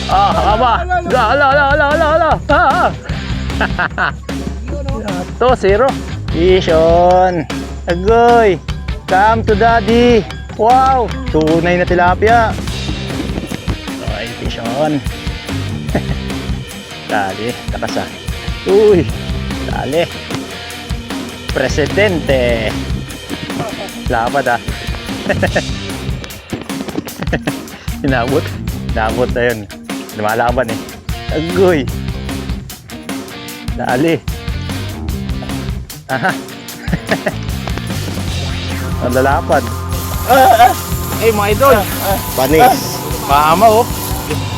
Aba. Ala. 2-0. Vision. Agoy. Come to daddy. Wow. Tunay na tilapia. Ay, Vision. Dali. Takasa. Uy. Dali. Presidente. Lapad ah. Inabot na yun. Lumalaban eh. Agoy. Dali. Aha. Ang lalapad. Eh mga idol. Panis. Mama oh.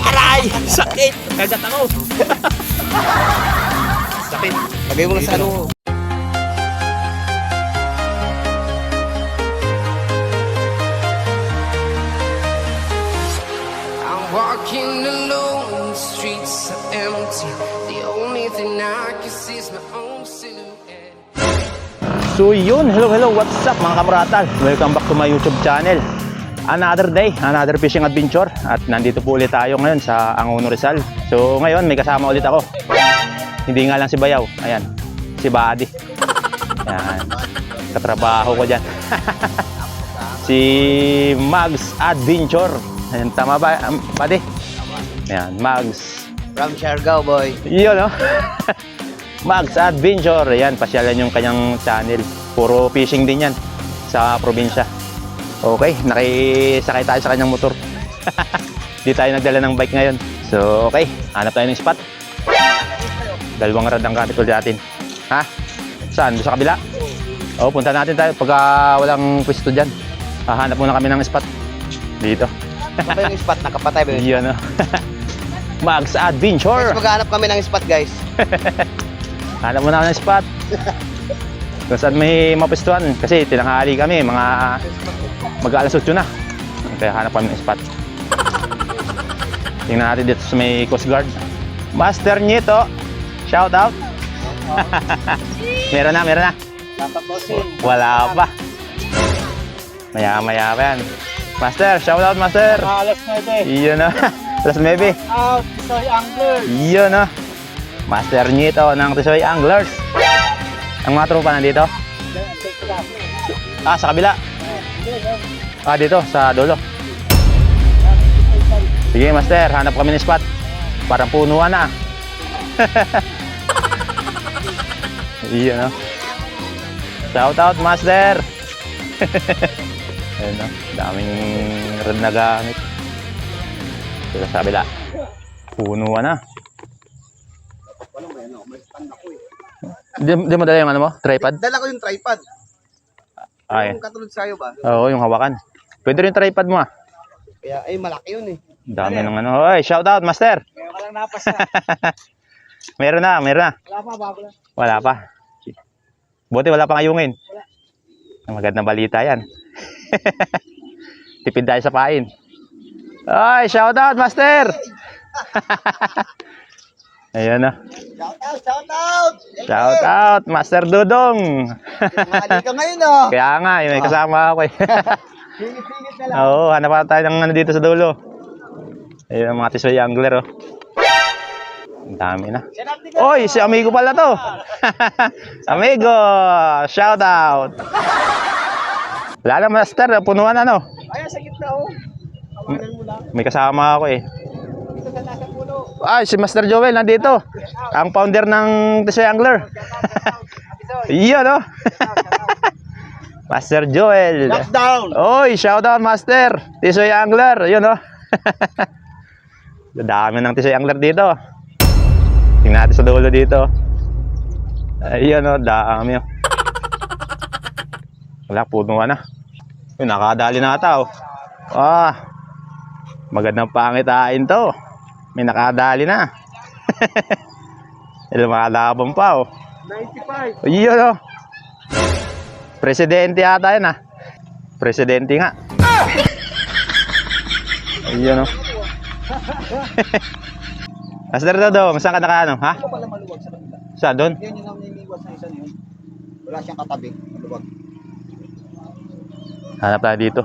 Aray! Sakit! Kagat ako. Sakit. Lagay mo na sa ano. Walking alone, the streets are empty. The only thing I can see is my own silhouette. So yun, hello, what's up mga kabratal? Welcome back to my YouTube channel. Another day, another fishing adventure. At nandito po ulit tayo ngayon sa Angono Rizal. So ngayon may kasama ulit ako. Hindi nga lang si Bayaw, ayan, si Buddy. Ayan, katrabaho ko dyan. Si Mags Adventure. Ayan, tama ba, Buddy? Ayan, Mags. From Siargao, boy. Yun, no? Mags Adventure. Ayan, pasyalan yung kanyang channel. Puro fishing din yan sa probinsya. Okay, nakisakay tayo sa kanyang motor. Di tayo nagdala ng bike ngayon. So, okay, hanap tayo ng spot. Dalawang rad ang katipol natin. Ha? Saan? Doon sa kabila? Oo, punta natin tayo pagka walang pwesto dyan. Hahanap muna kami ng spot. Dito. Ano ba yung spot? Nakapatay ba yun? Yun, no? Mags Adventure. Guys, maghanap kami ng spot, guys. Hanap muna kami ng spot. Kung saan may mapistuan. Kasi tinanghali kami, mga mag-alas 8 na. Kaya hanap kami ng spot. Tingnan natin dito sa may Coast Guard. Master Nito, shout out. Meron na. Wala pa. Maya pa yan. Master, shout out Master. Alas 9. Iyon na. Alas 9. Tisoy Angler. Iyon na. Master Nito ng Tisoy Anglers. Ang mga tropa nandito? Sa kabila. Dito, sa dulo. Sige Master, hanap kami ng spot. Parang punuan na. Iyon na. Shout out Master. Ayun, no? Daming rod na gamit. Dito sa kabila. Punuan na. Di mo dala yung ano mo? Tripod? Dala ko yung tripod. Ay. Yung katulad sa'yo ba? Oo, yung hawakan. Pwede rin yung tripod mo ah. Kaya, ay, malaki yun eh. Dami ng ano. Oy, shout out Master. Kaya ka lang napas na. Meron na. Wala pa, bago lang. Wala pa. Buti wala pang ayungin. Magandang balita yan. Tipid tayo sa pain. Ay, shout out Master. Ayun na. Shout out Master Dudong. Mali ka ngayon, oh. Kaya nga, may kasama ako eh. Singit na lang. Oo, hanap pa tayo ng ano dito sa dulo. Ayun ang mga Tisoy Angler oh. Ang dami na. Oy, si amigo pala to. Amigo, shout out. Wala na Master, punuan ano. Ay, sa gitna, oh. Kawanan mo lang. May kasama ako eh. Ito sa nasa puno. Ay, si Master Joel nandito. Ang founder ng Tisoy Angler. Iyon oh. Master Joel. Lockdown. Oy, shout out Master. Tisoy Angler, yun oh. Dami ng Tisoy Angler dito. Tingnan natin sa dulo dito. Ayun oh, dami oh. Wala, puno na. Yun, nakadali na ata oh. Magandang pangitain to. May nakadali na. Lumalabang pa oh. 95. Ayun oh. Presidente ata yan ah. Presidente nga. Ayun oh. Master Dodong, saan ka nakaano? Ha? Ito pala maluwag sa kanila. Saan doon? Yan yung namimiwas na isa na yun. Wala siyang katabi. Maluwag. Hanap tayo dito.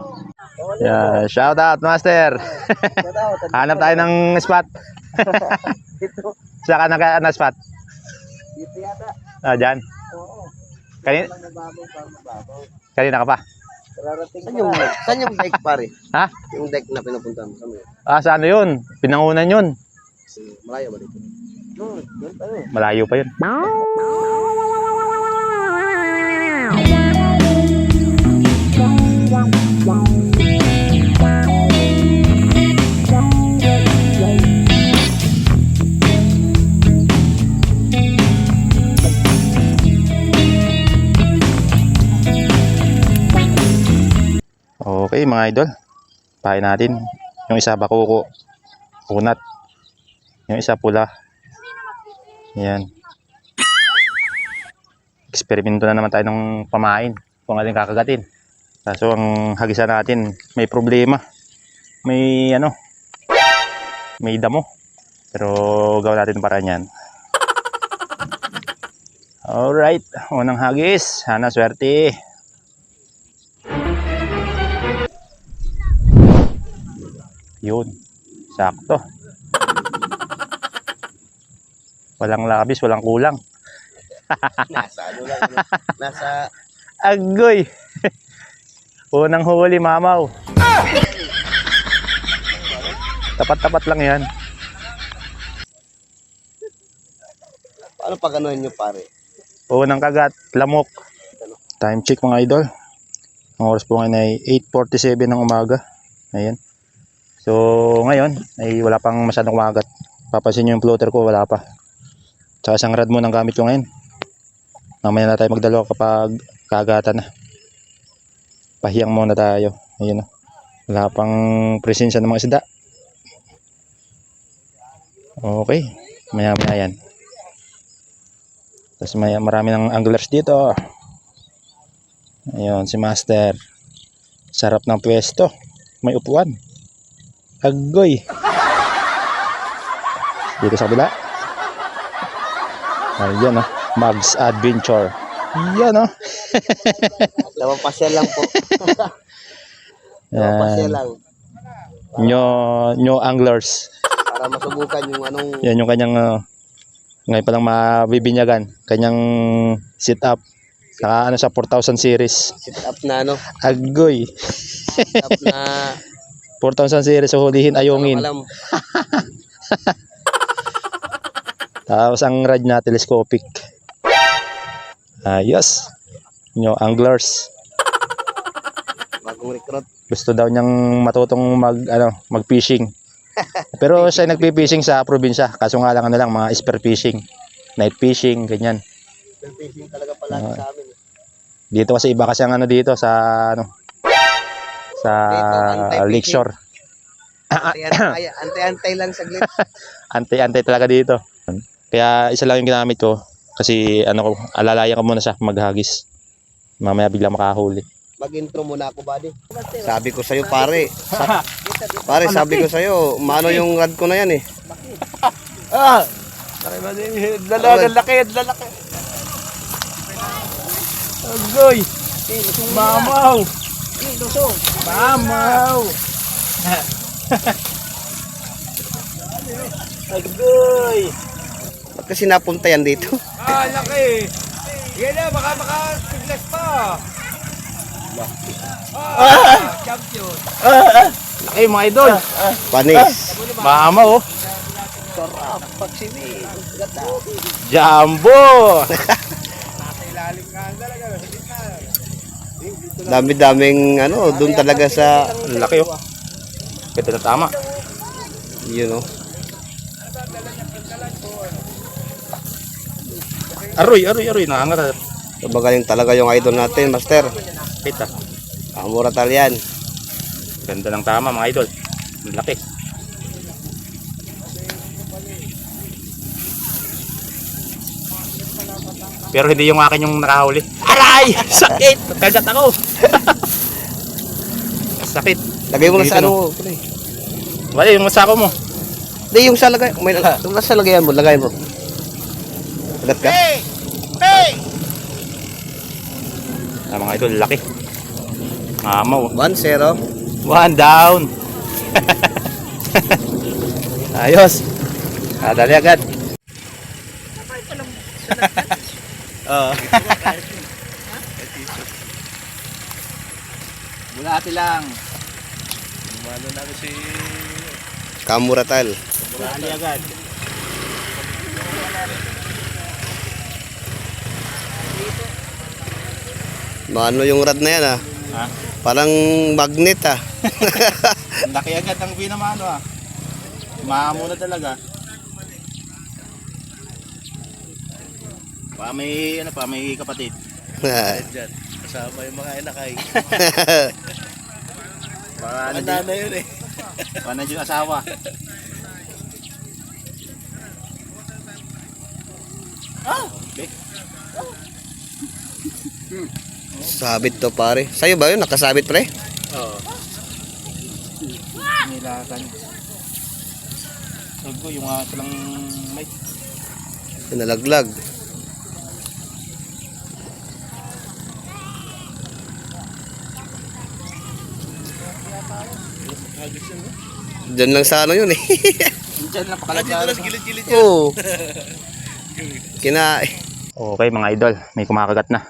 Yeah, shout out, Master. Hanap tayo ng spot. Saan ka na spot? Dito yata. Ah, dyan. Oo. Kanina, Mababaw, parang mababaw. kanina ka pa. Kararating saan yung deck pare? Ha? Yung deck na pinupunta mo. Saan mo yun? Ah, sa ano yun? Pinangunan yun. Malayo ba dito? Doon tayo. Malayo pa yun. Okay mga idol, pahay natin. Yung isa bakuko, kunat. Yung isa pula. Yan. Eksperimento na naman tayo ng pamain kung ating kakagatin. Kaso ang hagisa natin may problema. May ano, may damo. Pero gawin natin paraan yan. Alright, unang hagis. Sana swerte. Yun, sakto. Walang labis, walang kulang. Nasa ano lang. Nasa Agoy! Unang huli, mamaw. Tapat-tapat lang yan. paano pag anuhin nyo pare? Unang kagat, lamok. Time check mga idol. Ang oras po ngayon ay 8:47 ng umaga. Ayan. So ngayon ay wala pang masyadong kumagat. Papansin nyo yung floater ko, wala pa. Tsaka isang rod mo ng gamit ko ngayon. Mamaya na tayo magdalawa kapag kagatan na. Pahiyang muna tayo. Ayun o. Wala pang presensya ng mga isda. Okay. Maya maya yan. Tapos marami ng anglers dito. Ayun si Master. Sarap ng pwesto. May upuan. Agoy. Dito sa kabila. Ayan o. Mags Adventure. Yan o. Dalawang pasya lang po. Dalawang pasya lang. Nyo anglers. Para masubukan yung anong Yan yung kanyang ngayon palang mabibinyagan. Kanyang sit up. Saka ano sa 4,000 series. sit up na ano. Agoy. Sit up na 4,000 series so hulihin ayungin. alam. Tapos ang rod na telescopic. Ayos. Nyo anglers. Bagong recruit. Gusto daw niyang matutong mag-fishing. Pero siya nagpi-fishing sa probinsya. Kaso nga lang ano lang mga spear fishing, night fishing, ganyan. Fishing talaga palagi sa amin. Dito kasi iba kasi ang ano dito sa sa Dito, anti-fishing. lakeshore. Antay-antay lang saglit. Antay-antay talaga dito. Kaya isa lang yung ginamit ko kasi ano ko, alalayan ko muna siya maghagis. Mamaya bigla makahuli. Mag-intro muna ako, buddy. Sabi ko sa'yo, pare. Pare, sabi ko sa'yo, maano yung rad ko na yan eh. Lalaki. Agoy. Mamaw. Mamaw. Agoy. Ba't kasi napunta yan dito? Laki. Yan na, baka makasiglas pa. Champion. Eh mga idol, Panis. mama oh. Sarap, pagsimi. Jumbo. Dami-daming ano, doon talaga sa, Laki oh. Pwede na tama. you know. Aroy, nakangat. Magaling talaga yung idol natin, master. Kita. Amura talyan. Ganda ng tama mga idol. Laki. Pero hindi yung akin yung nakahuli. Aray! Sakit! Kagat ako. Sakit. Lagay mo na sa Dito, ano. Wala yung masako mo. Hindi, yung sa lagay. May sa lagayan mo, lagay mo. Agat ka? Mga idol, laki. Mamaw. 1-0. One down. Ayos. Dali agad. Oo. Bulati lang. Malo na si Kamuratal. Bulati agad. Mano yung rad na yan ah. Ha? Parang magnet ah. Laki agad ang pinamano ah. Maamo na talaga. May kapatid. Diyan, kasama yung mga inakay. Para na yun eh. Para yung asawa. Okay. Sabit to pare. Sa'yo ba yun? Nakasabit pre? Oo. Nilakan. Sabi yung silang mic. Nalaglag. Diyan lang sa ano yun eh. Diyan lang pakalagyan. Gilid-gilid yan. Oo. Kina... Okay mga idol, may kumakagat na.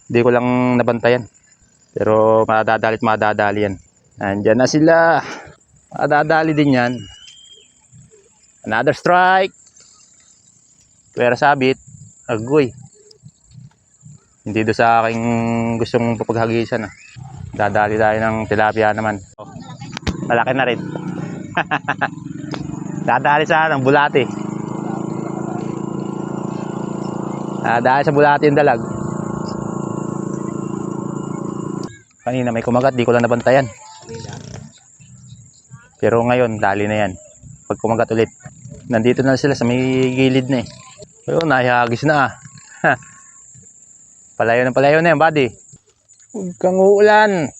Hindi ko lang nabantayan. Pero madadali yan. Andyan na sila. Madadali din yan. Another strike. Pero sabit. Agoy. Hindi do sa aking gustong papaghagisan. Dadali tayo ng tilapia naman. Malaki na rin. Dadali sa ng bulati. Dadali sa bulati yung dalag. Kanina may kumagat, di ko lang nabantayan. Pero ngayon, dali na yan. Pag kumagat ulit. Nandito na sila sa may gilid na eh. Pero nahihagis na ah. Palayo na yan, buddy. Huwag kang uulan.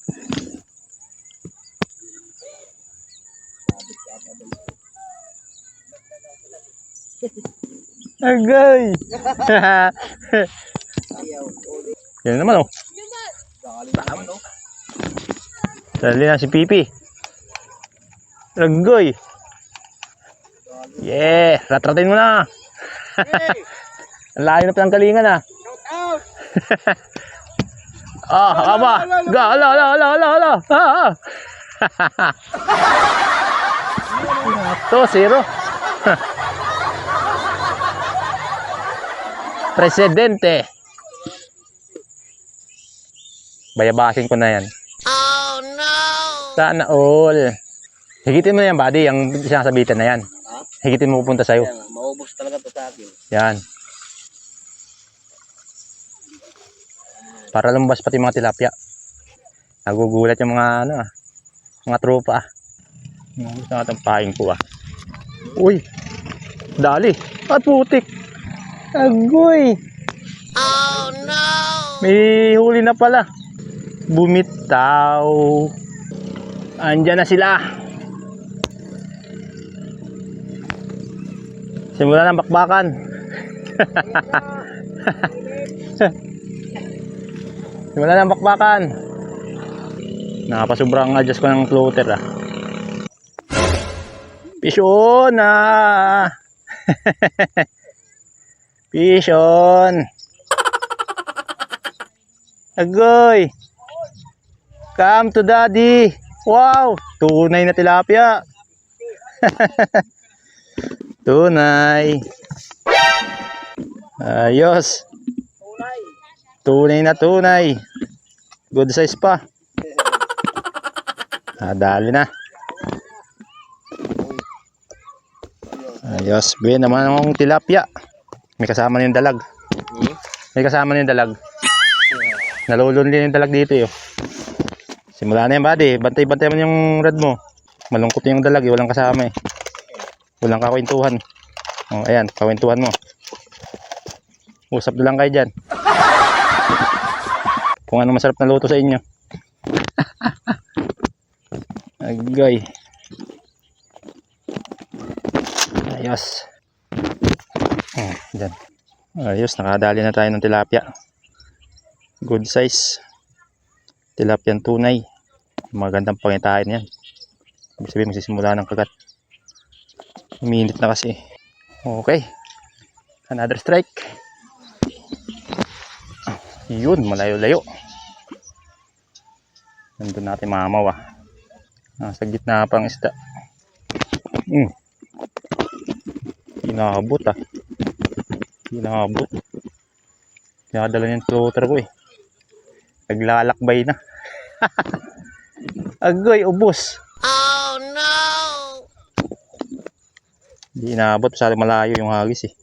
Agay! Yan naman oh. Dali na si Pipi. Agay! Yeah! Ratratin mo na! Ang layo na palang kalingan ah. Aba! Ala! Ito, 0. Presidente. Bayabasin ko na yan. Oh no! Sana all. Higitin mo na yan, buddy. Ang sinasabitan na yan. Higitin mo pupunta sa'yo. Maubos talaga to sa akin. Yan. Para lumabas pati mga tilapia. Nagugulat yung mga mga tropa ah. Gusto nga itong paing ko ah. Uy! Dali! At putik! Agoy! Oh no! May huli na pala. Bumitaw. Andyan na sila. Simula ng bakbakan. Simula ng bakbakan. Nakapasubrang adjust ko ng floater ah. Pishon ah. Pishon. Agoy. Come to daddy. Wow, tunay na tilapia. Tunay. Ayos. Tunay na tunay. Good size pa. Dali na. Ayos. Bien naman ang tilapia. May kasama na yung dalag. May kasama na yung dalag. Nalulunli yung dalag dito eh. Simula na yan, buddy. Bantay-bantay mo yung rad mo. Malungkot yung dalag eh. Walang kasama eh. Walang kakwentuhan. Oh, ayan, kakwentuhan mo. Usap lang kayo dyan. Kung ano masarap na luto sa inyo. Agay. Ayos. Dyan. Ayos, nakadali na tayo ng tilapia. Good size. Tilapian tunay. Magandang pangitain yan. Ibig sabihin magsisimula ng kagat. Uminit na kasi. Okay. Another strike. Yun, malayo-layo. Nandun natin mamaw ah. Nasa gitna pang isda. Inabot ah. Inabot. Pinakadala niya yung floater ko eh. Naglalakbay na. Agoy, ubos. Oh no! Hindi inabot. Masyado malayo yung hagis eh.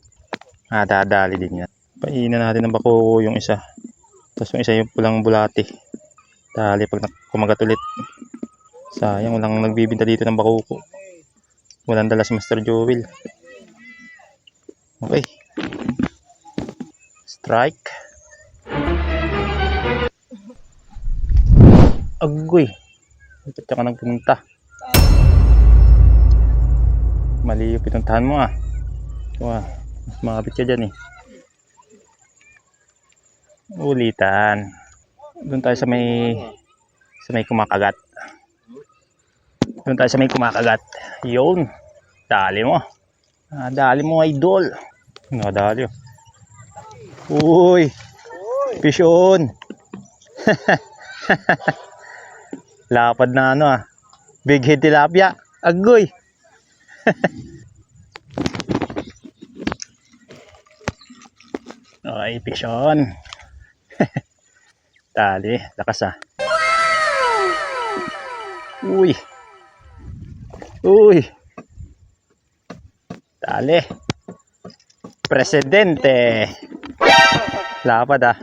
Dadali din yan. Painan natin ng bako yung isa. Tapos yung isa yung pulang bulati. Dali pag kumagat ulit. Sayang, walang nagbibinta dito ng bakuko. Walang dala si Master Joel. Okay. Strike. Agoy. Ito ka nang pumunta. Mali yung pinuntahan mo ah. Wah, mas makapit ka dyan eh. Ulitan. Doon tayo sa may kumakagat. Doon tayo sa may kumakagat. Yun. Dali mo. Dali mo, idol. Nakadali oh. Uy. Fish on. Lapad na ano ah. Big head tilapia. Agoy. Okay, fish on. Dali, lakas ah. Uy. Uy. Dali. Presidente. Lapad ah.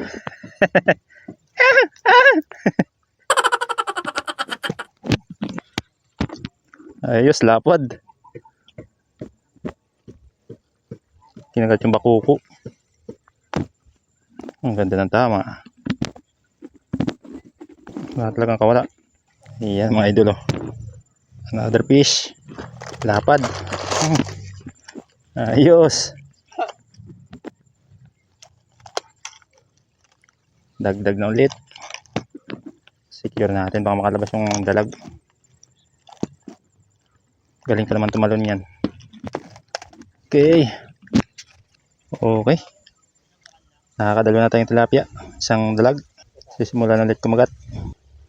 Ayos, lapad. Kinagat yung bakuko. Ang ganda ng tama. Wala talagang kawala. Iyan mga idol oh. Another fish. Lapad. Ayos. Dagdag na ulit. Secure natin. Baka makalabas yung dalag. Galing pa naman tumalon yan. Okay. Okay. Nakakadalo na tayong tilapia. Isang dalag. Sisimulan ulit kumagat.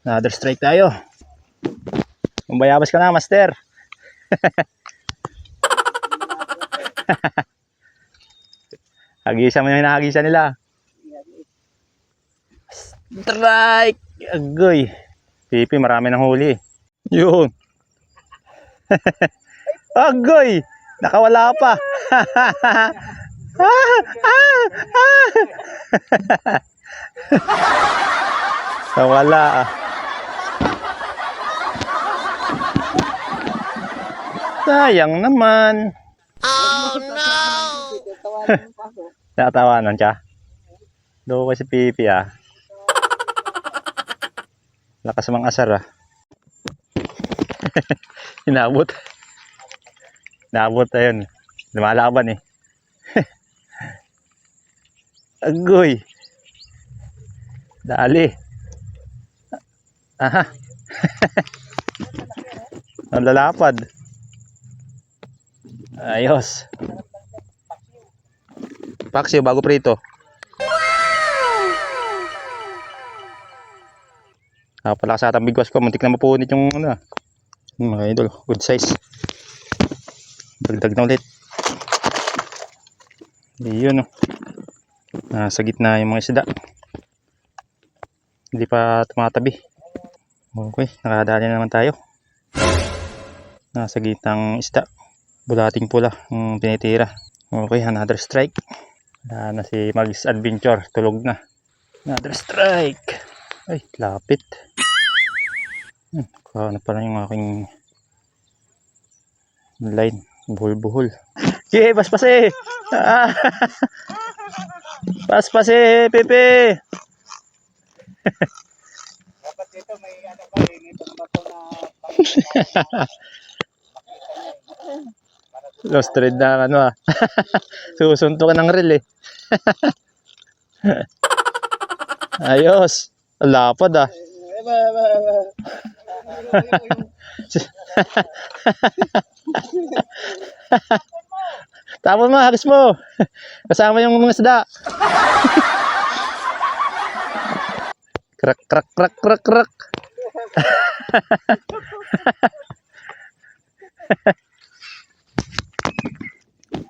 Another strike tayo. Umbayabas ka na, master. Hagisan mo yung hinahagisan nila. Strike! Agoy. Pipi, marami ng huli. Yun. Agoy! Nakawala pa. Nakawala ah. Sayang naman. Oh no! Natawanan siya. Doon kasi pipi ah. Lakas mang asar ah. Inabot. Inabot ayun. Lumalaban eh. Agoy. Dali. Aha. Ang lalapad. Ayos. Paksiw bago prito. Pala sa atang bigwas ko, muntik na mapunit yung ano. Mga idol, good size. Dagdag na ulit. Yun oh. Nasa gitna yung mga isda. Hindi pa tumatabi. Okay, nakadali na naman tayo. Nasa gitnang isda. Bulating pula ang pinitira. Okay, another strike. Wala na si Mag's Adventure. Tulog na. Another strike. Ay, lapit. Ano pala yung aking line. Buhol-buhol. Okay, paspase. Paspase, Pepe. Dapat dito may ano ba, itong bato na Lost thread na ano ah. Susunto ka ng reel eh. Ayos. Lapad ah. Tapon mo, hagis mo. Kasama yung mga isda. Krak, krak, krak, krak, krak.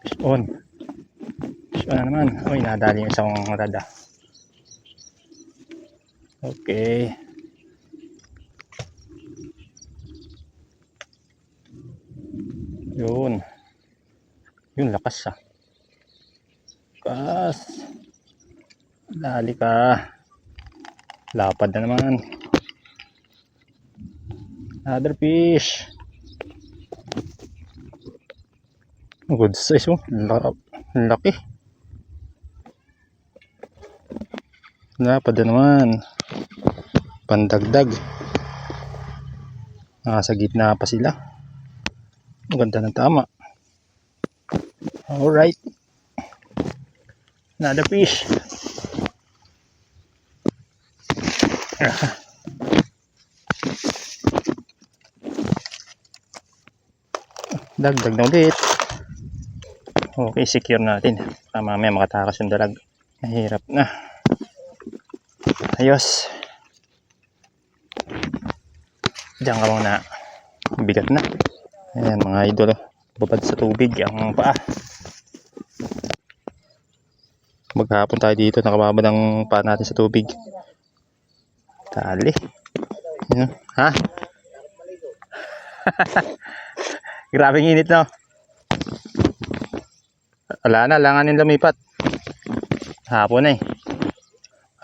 Fish on. Fish on na naman. Uy, nadali yung isang rada. Okay. Yun. Yun, lakas ah. Lakas. Dali ka. Lapad na naman. Another fish. Good size oh. Laki. Lapad na naman. Pandagdag. Nasa gitna pa sila. Maganda ng tama. Alright. Another fish. Dagdag na ulit. Okay, secure natin. Mamaya makatakas yung dalag. Mahirap na. Ayos. Diyan ka muna. Bigat na. Ayan mga idol. Babad sa tubig ang paa. Maghapon tayo dito. Nakababad ang paa natin sa tubig. Tali. Ayan. Ha? Grabing init no. Wala na, langanin lumipat. Hapon na eh.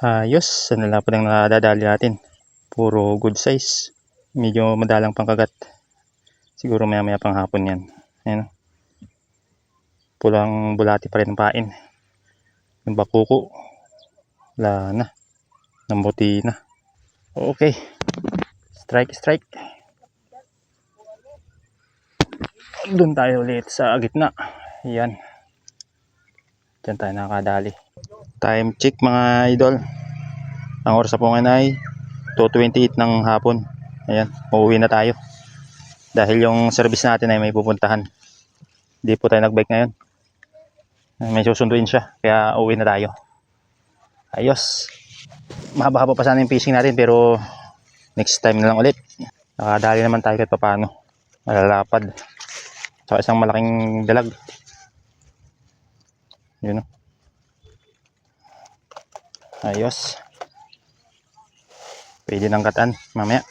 Ayos, ano lang po nang nadadali natin. Puro good size. Medyo madalang pang kagat. Siguro maya maya pang hapon yan. Ayan. Pulang bulati pa rin ang pain. Yung bakuko. Wala na. Namuti na. Okay. Strike, strike. Doon tayo ulit sa gitna. Ayan. Diyan tayo nakadali. Time check mga idol. Ang oras po ngayon ay 2:28 ng hapon. Ayan, uuwi na tayo. Dahil yung service natin ay may pupuntahan. Hindi po tayo nagbike ngayon. May susunduin siya. Kaya uuwi na tayo. Ayos. Mahaba-haba pa sana yung fishing natin pero next time na lang ulit. Nakadali naman tayo kahit paano. Malalapad. Saka isang malaking dalag. Yun o. Ayos. Pwede nang katan mamaya.